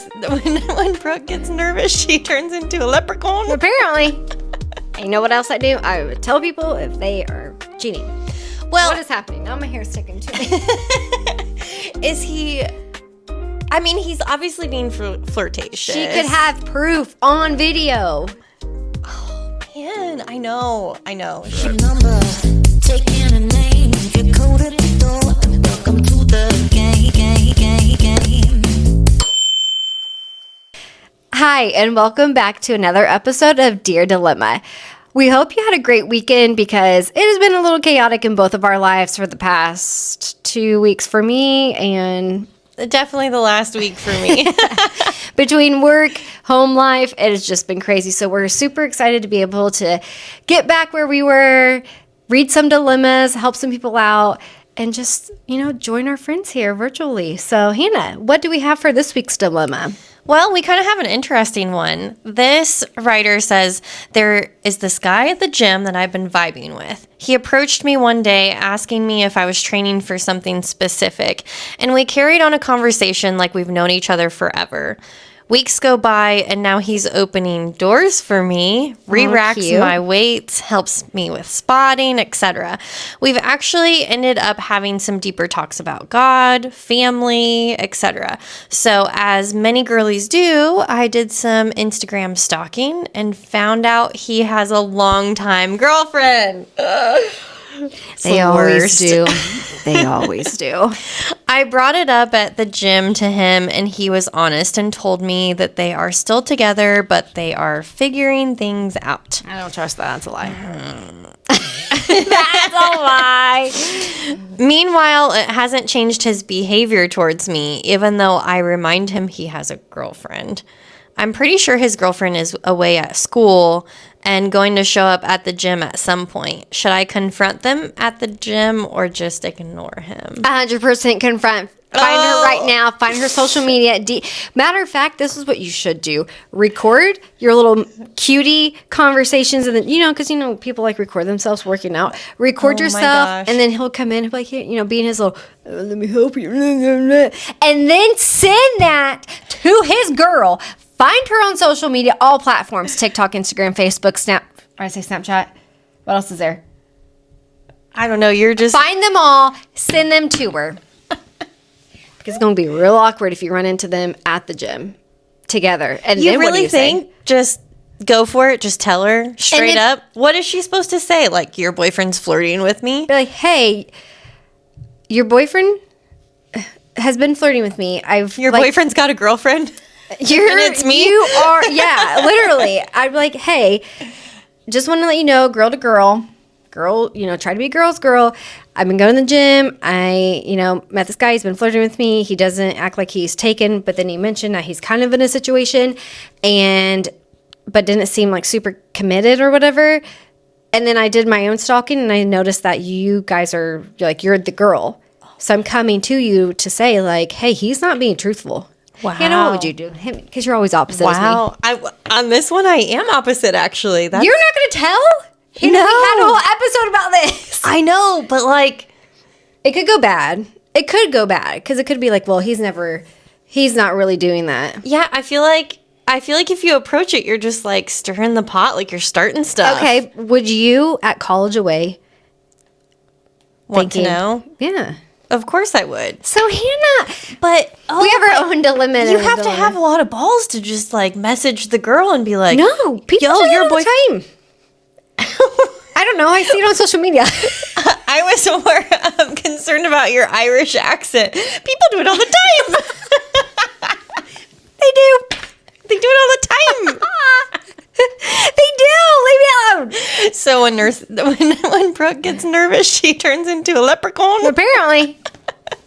When Brooke gets nervous, she turns into a leprechaun. Apparently. And you know what else I do? I would tell people if they are cheating. Well, what is happening? Now my hair's sticking to me. Is he... I mean, he's obviously being flirtatious. She could have proof on video. Oh, man. I know. Number, taking a name. If you code at the door, welcome to the game. Hi, and welcome back to another episode of Dear Dilemma. We hope you had a great weekend because it has been a little chaotic in both of our lives for the past 2 weeks for me and... Definitely the last week for me. Between work, home life, it has just been crazy. So we're super excited to be able to get back where we were, read some dilemmas, help some people out, and just, join our friends here virtually. So Hannah, what do we have for this week's dilemma? Well, we kind of have an interesting one. This writer says, there is this guy at the gym that I've been vibing with. He approached me one day asking me if I was training for something specific, and we carried on a conversation like we've known each other forever. Weeks go by, and now he's opening doors for me, re-racks my weights, helps me with spotting, etc. We've actually ended up having some deeper talks about God, family, etc. So as many girlies do, I did some Instagram stalking and found out he has a longtime girlfriend. They always do. They always do. I brought it up at the gym to him, and he was honest and told me that they are still together, but they are figuring things out. I don't trust that. That's a lie. That's a lie. Meanwhile, it hasn't changed his behavior towards me, even though I remind him he has a girlfriend. I'm pretty sure his girlfriend is away at school and going to show up at the gym at some point. Should I confront them at the gym or just ignore him? 100% confront. Find her right now. Find her social media. Matter of fact, this is what you should do. Record your little cutie conversations. And then, because, people like record themselves working out. Record yourself. And then he'll come in and be like, here, be in his little, let me help you. And then send that to his girl. Find her on social media, all platforms, TikTok, Instagram, Facebook, Snapchat. What else is there? I don't know. You're just... Find them all. Send them to her. Because it's going to be real awkward if you run into them at the gym together. And you then really what do you think? say? Just go for it? Just tell her straight up? What is she supposed to say? Like, your boyfriend's flirting with me? Be like, hey, your boyfriend has been flirting with me. Your boyfriend's got a girlfriend? And it's me? You are, yeah, literally. I'd be like, hey, just want to let you know, girl to girl, try to be a girl's girl. I've been going to the gym. I, met this guy. He's been flirting with me. He doesn't act like he's taken, but then he mentioned that he's kind of in a situation but didn't seem like super committed or whatever. And then I did my own stalking and I noticed that you guys are you're the girl. So I'm coming to you to say like, hey, he's not being truthful. Wow. What would you do? Because you're always opposite as me. On this one, I am opposite, actually. You're not going to tell? No. We had a whole episode about this. I know, but it could go bad. It could go bad because it could be like, well, he's not really doing that. Yeah, I feel like if you approach it, you're just like stirring the pot, like you're starting stuff. Okay, would you at college away want to know? Yeah. Of course I would. So Hannah, but we have our own dilemma. You have to have a lot of balls to just like message the girl and be like, no, people do it all the time. I don't know. I see it on social media. I was more concerned about your Irish accent. People do it all the time. They do. They do it all the time. They do. Leave me alone. So when Brooke gets nervous, she turns into a leprechaun. Apparently.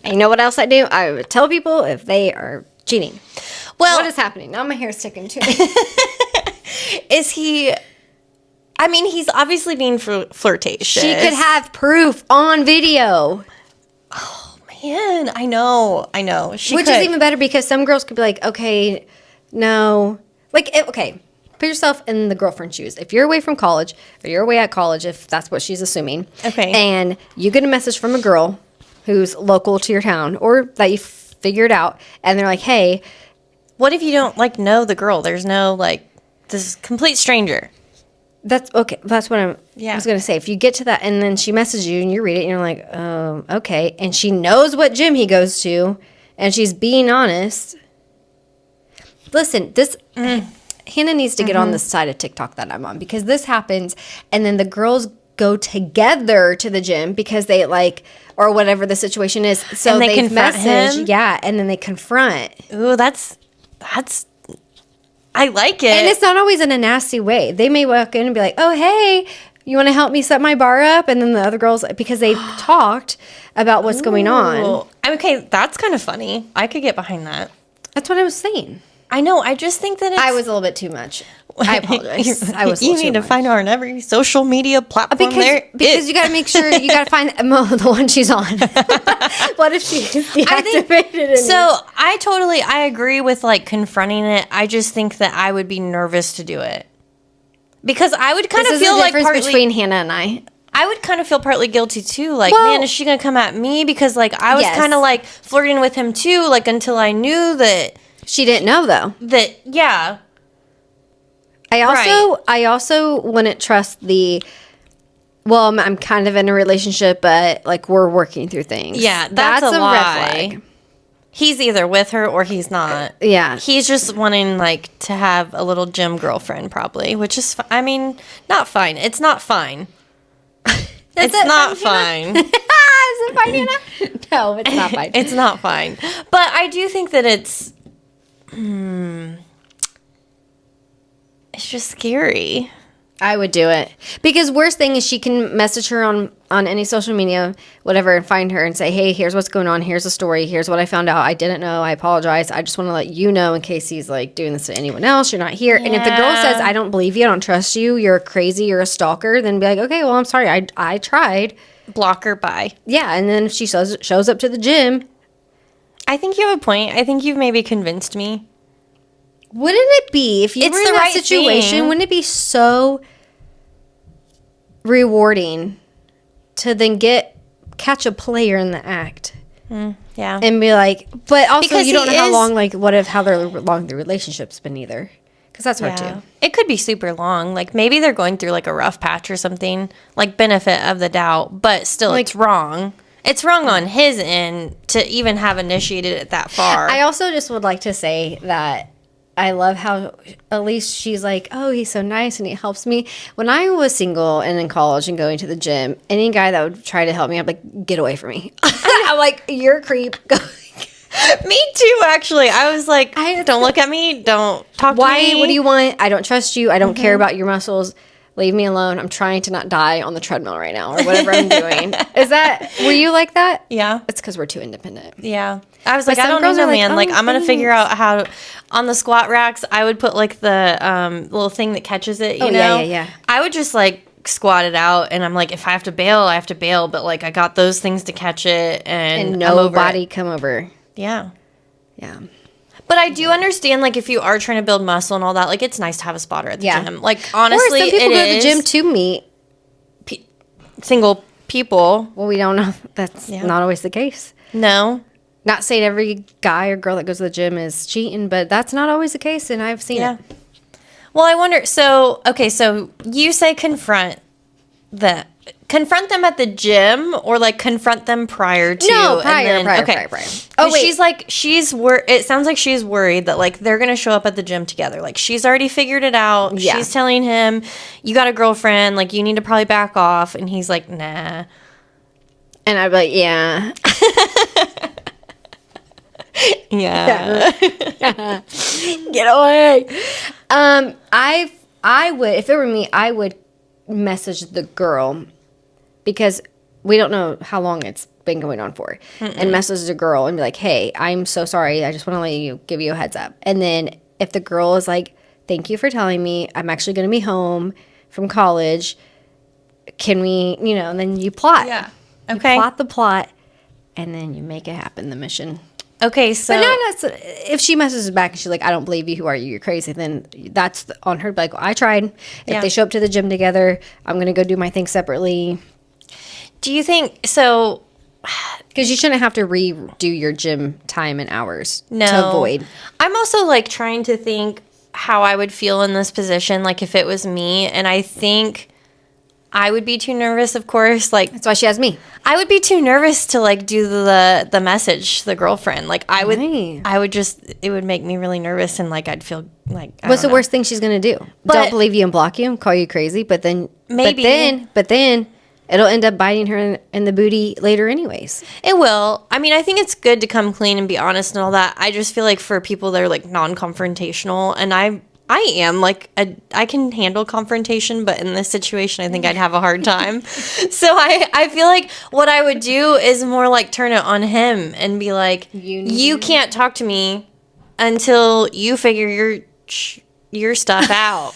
And you know what else I do? I would tell people if they are cheating. Well, what is happening? Now my hair's sticking to me. Is he... I mean, he's obviously being flirtatious. She could have proof on video. Oh, man. I know. Which is even better because some girls could be like, okay, no. Okay, put yourself in the girlfriend's shoes. If you're away from college, or you're away at college, if that's what she's assuming. Okay. And you get a message from a girl who's local to your town or that you figured out, and they're like, hey, What if you don't like know the girl? There's no like this complete stranger. That's okay. That's what I Yeah. was going to say. If you get to that and then she messages you and you read it and you're like, okay. And she knows what gym he goes to and she's being honest. Listen, this Hannah needs to get on the side of TikTok that I'm on because this happens and then the girls go together to the gym because they like, or whatever the situation is. So And they they confront message. him? Yeah. And then they confront. Ooh, that's I like it. And it's not always in a nasty way. They may walk in and be like, oh, hey, you want to help me set my bar up? And then the other girls, because they've talked about what's going on. Ooh. Okay, that's kind of funny. I could get behind that. That's what I was saying. I know. I just think that it's, I was a little bit too much. I apologize. I was a You little need too to find her on every social media platform there. because you got to make sure you got to find the one she's on. What if she's deactivated? So I agree with like confronting it. I just think that I would be nervous to do it because I would kind this of is feel the like difference between Hannah and I. I would kind of feel partly guilty too. Like, Well- man, is she gonna come at me because like I was Yes. kind of like flirting with him too, like until I knew that She didn't know though. yeah. I also wouldn't trust well, I'm kind of in a relationship, but like we're working through things. Yeah, that's a red lie. flag. He's either with her or he's not. Yeah. He's just wanting like to have a little gym girlfriend probably, which is I mean, not fine. It's not fine. It's not fine. Is it fine, Hannah? No, it's not fine. It's not fine. But I do think that it's just scary. I would do it because worst thing is she can message her on any social media, whatever, and find her and say, "Hey, here's what's going on. Here's the story. Here's what I found out. I didn't know. I apologize. I just want to let you know in case he's like doing this to anyone else. You're not here." And if the girl Yeah. says, "I don't believe you. I don't trust you. You're crazy. You're a stalker," then be like, "Okay, well, I'm sorry. I tried." Block her by. Yeah, and then if she shows up to the gym, I think you have a point. I think you've maybe convinced me. wouldn't it be if you It's were the in that right situation? thing. Wouldn't it be so rewarding to then catch a player in the act Yeah. and be like, but also Because you don't know he how is- long, like, how long the relationship's been either, because that's hard Yeah. too. It could be super long. Like maybe they're going through like a rough patch or something. Like benefit of the doubt, but still Like- it's wrong. It's wrong on his end to even have initiated it that far. I also just would like to say that I love how at least she's like, oh, he's so nice and he helps me. When I was single and in college and going to the gym, any guy that would try to help me, I'm like, get away from me. I'm like, you're a creep. Me too, actually. I was like, don't look at me. Don't talk to Why? me. What do you want? I don't trust you. I don't care about your muscles. Leave me alone. I'm trying to not die on the treadmill right now or whatever I'm doing. Were you like that? Yeah. It's because we're too independent. Yeah. I was like, But I some don't know, girls are like, man. Like, "Oh, I'm going to figure thanks." out how, on the squat racks, I would put like the little thing that catches it, you Oh, know? yeah. I would just like squat it out. And I'm like, if I have to bail, I have to bail. But like, I got those things to catch it. And, And I'm over nobody it. come over. Yeah. Yeah. But I do understand, like, if you are trying to build muscle and all that, like, it's nice to have a spotter at the Yeah. gym. Like, honestly, or some people it go to the is gym to meet. single people. Well, we don't know. That's not always the case. No. Not saying every guy or girl that goes to the gym is cheating, but that's not always the case, and I've seen Yeah. it. Well, I wonder. So, okay, so you say confront them at the gym, or like confront them prior to? No, and prior. Oh, Oh, wait. She's like it sounds like she's worried that like they're gonna show up at the gym together. Like she's already figured it out. Yeah. She's telling him, "You got a girlfriend. Like you need to probably back off." And he's like, "Nah." And I'd be like, yeah. Yeah. Get away. I would, if it were me, I would message the girl because we don't know how long it's been going on for, and message the girl and be like, hey, I'm so sorry. I just want to give you a heads up. And then if the girl is like, thank you for telling me, I'm actually going to be home from college. Can we, and then you plot. Yeah. You Okay. plot the plot and then you make it happen, the mission. Okay. So But no, if she messages back and she's like, I don't believe you, who are you, you're crazy, then that's on her. Like, I tried. If Yeah. they show up to the gym together, I'm going to go do my thing separately. do you think so? Because you shouldn't have to redo your gym time and hours No. to avoid. I'm also like trying to think how I would feel in this position, like if it was me, and I think I would be too nervous, of course. Like That's why she has me. I would be too nervous to like do the message to the girlfriend. Like I would Right. it would make me really nervous, and like I'd feel like What's the worst thing she's gonna do? But- Don't believe you and block you and call you crazy, but then Maybe. but then it'll end up biting her in the booty later anyways. It will. I mean, I think it's good to come clean and be honest and all that. I just feel like for people that are like non-confrontational, and I am like I can handle confrontation, but in this situation, I think I'd have a hard time. So I feel like what I would do is more like turn it on him and be like, you can't talk to me until you figure your stuff out.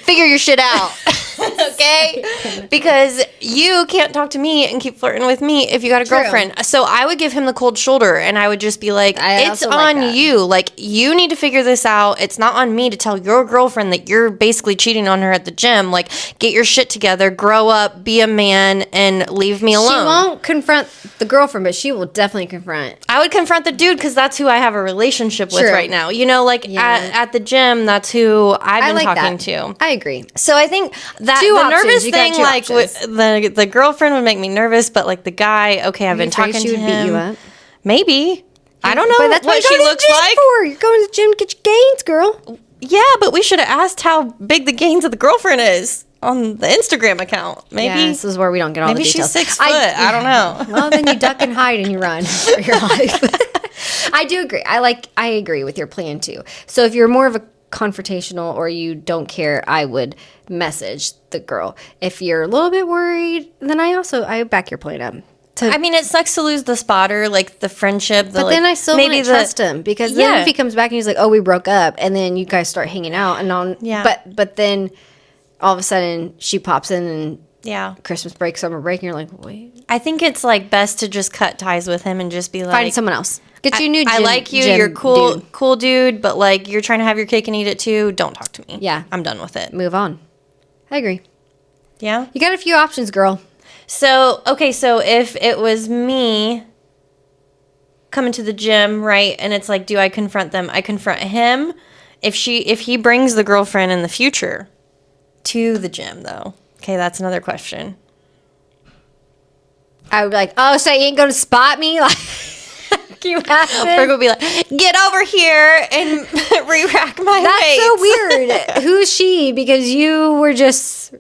Figure your shit out. Okay? Because you can't talk to me and keep flirting with me if you got a girlfriend. So I would give him the cold shoulder, and I would just be like, it's also like on that. you. Like, you need to figure this out. It's not on me to tell your girlfriend that you're basically cheating on her at the gym. Like, get your shit together, grow up, be a man, and leave me alone. She won't confront the girlfriend, but she will definitely confront. I would confront the dude because that's who I have a relationship with True. right now. You know, like at the gym, that's who I've been talking to. I agree. So I think that Two the options. nervous You got thing, two like options. the girlfriend would make me nervous, but like the guy, okay, I've been afraid talking she to would beat him. you up? Maybe. I don't know But that's what what she you go to looks the gym like. for. You're going to the gym to get your gains, girl. Yeah, but we should have asked how big the gains of the girlfriend is on the Instagram account. Maybe Yeah, this is where we don't get all maybe the she's details. 6 foot. I don't know. Well, then you duck and hide and you run for your life. I do agree. I agree with your plan too. So if you're more of a confrontational or you don't care, I would message the girl. If you're a little bit worried, then I back your plan up. I mean, it sucks to lose the spotter, like the friendship. But then I still maybe trust him because then Yeah. if he comes back and he's like, "Oh, we broke up," and then you guys start hanging out and on. Yeah. But then all of a sudden she pops in and Yeah. Christmas break, summer break, and you're like, "Wait, I think it's like best to just cut ties with him and just be like, find someone else. Get you a new. I gym- like you. gym You're cool, dude. cool dude. But like, you're trying to have your cake and eat it too. Don't talk to me. Yeah. I'm done with it. Move on." I agree. Yeah. You got a few options, girl. So okay, so if it was me coming to the gym, right, and it's like, do I confront them? I confront him. If he brings the girlfriend in the future to the gym, though, okay, that's another question. I would be like, "Oh, so you ain't gonna spot me?" Like, you have to. We're gonna be like, get over here and re-rack my That's so weights. weird. Who's she? Because you were just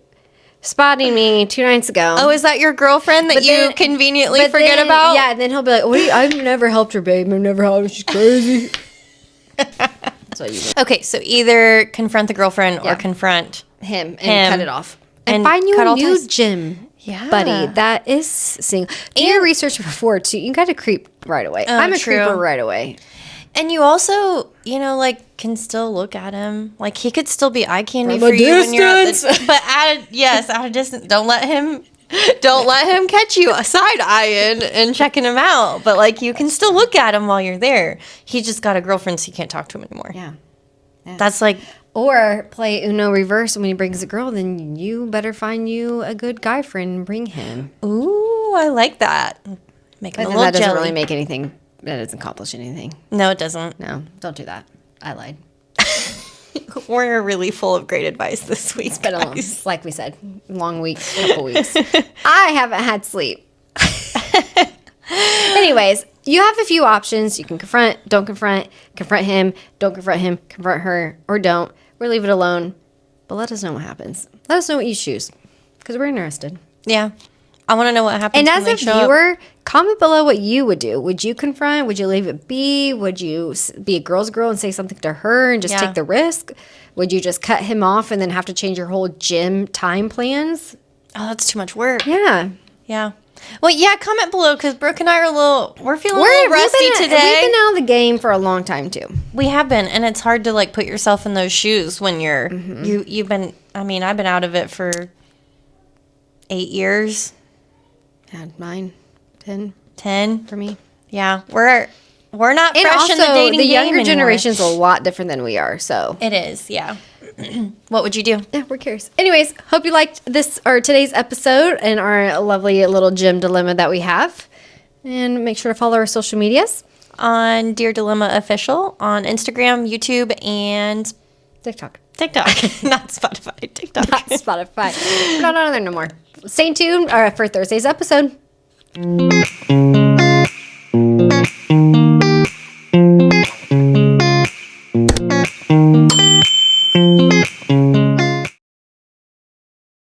spotting me 2 nights ago. Oh, is that your girlfriend that But you then- conveniently but forget then- about? Yeah, and then he'll be like, "Wait, I've never helped her, babe. I've never helped her. She's crazy." That's what you do. Okay, so either confront the girlfriend or Yeah. confront. Him and Him. cut it off. And, And find you cut a all new ties. gym Yeah. buddy that is single. Do your research before, too. You got to creep right away. I'm a true. creeper right away. And you also, like, can still look at him. Like, he could still be eye candy From for a you when you're at the, distance. but at a distance. Don't let him catch you side eyeing and checking him out. But like, you can still look at him while you're there. He just got a girlfriend, so you can't talk to him anymore. Yeah. That's like, Or play Uno reverse, and when he brings a girl, then you better find you a good guy friend and bring him. ooh, I like that. Make him But a then little that doesn't jelly. really make anything. That doesn't accomplish anything. No, it doesn't. No, don't do that. I lied. We're really full of great advice this week. Been a long, guys. like we said, long week, couple weeks. I haven't had sleep. Anyways, you have a few options. You can confront, don't confront him, don't confront him, confront her, or don't, or leave it alone. But let us know what happens. Let us know what you choose, because we're interested. Yeah. I want to know what happens And when as they a show up. viewer, comment below what you would do. Would you confront? Would you leave it be? Would you be a girl's girl and say something to her and just Yeah. take the risk? Would you just cut him off and then have to change your whole gym time plans? Oh, that's too much work. Yeah. Yeah. Well, yeah, comment below because Brooke and I are we're feeling a little rusty today. We've been out of the game for a long time too. We have been, and it's hard to like put yourself in those shoes when you're you've been. I mean, I've been out of it for 8 years, Yeah, 9, 10 10. for me. Yeah, we're not And fresh in the also, dating the game younger anymore. generation's a lot different than we are. So It is, yeah. What would you do? Yeah, we're curious. Anyways, hope you liked this or today's episode and our lovely little gym dilemma that we have. And make sure to follow our social medias. On Dear Dilemma Official on Instagram, YouTube, and TikTok. Not Spotify. TikTok. Not Spotify. We're not on there no more. Stay tuned for Thursday's episode.